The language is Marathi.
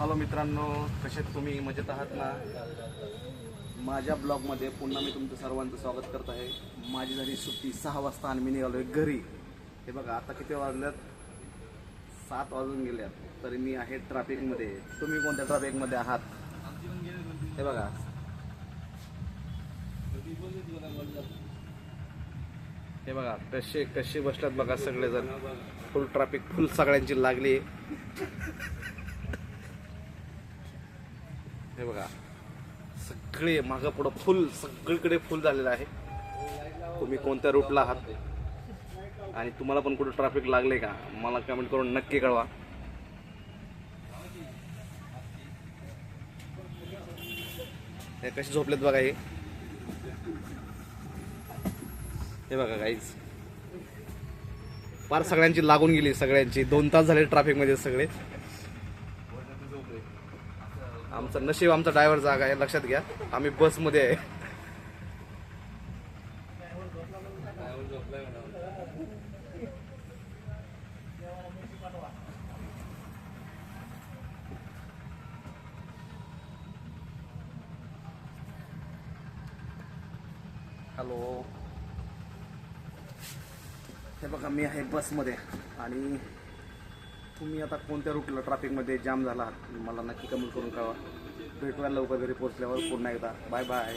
हॅलो मित्रांनो, कसे तुम्ही मजेत आहात ना? माझ्या ब्लॉगमध्ये पुन्हा मी तुमचं सर्वांचं स्वागत करत आहे. माझी झाली सुट्टी 6 वाजता आणि मी निघालो आहे घरी. हे बघा आता किती वाजल्यात, 7 वाजून गेल्यात, तरी मी आहे ट्रॅफिकमध्ये. तुम्ही कोणत्या ट्रॅफिकमध्ये आहात हे बघा. हे बघा कसे कसे बसल्यात बघा सगळेजण. फुल ट्रॅफिक, फुल सगळ्यांची लागली. हे बघा सगळे मागं पुढं फुल, सगळीकडे फुल झालेलं आहे. तुम्ही कोणत्या रूटला आहात आणि तुम्हाला पण कुठं ट्रॅफिक लागले का मला कमेंट करून नक्की कळवा. हे कसे झोपलेत बघा. हे बघा गाईज, फार सगळ्यांची लागून गेली. सगळ्यांची 2 तास झाले ट्रॅफिकमध्ये सगळे. आमचं नशीब, आमचा ड्रायव्हर जागा आहे, लक्षात घ्या. आम्ही बसमध्ये आहे. हॅलो, हे बघा मी आहे बसमध्ये. आणि तुम्ही आता कोणत्या रूटला ट्रॅफिकमध्ये जाम झाला मला नक्की कमेंट करून कळवा. भेटूया लवकर घरी पोहोचल्यावर पुन्हा एकदा. Bye bye.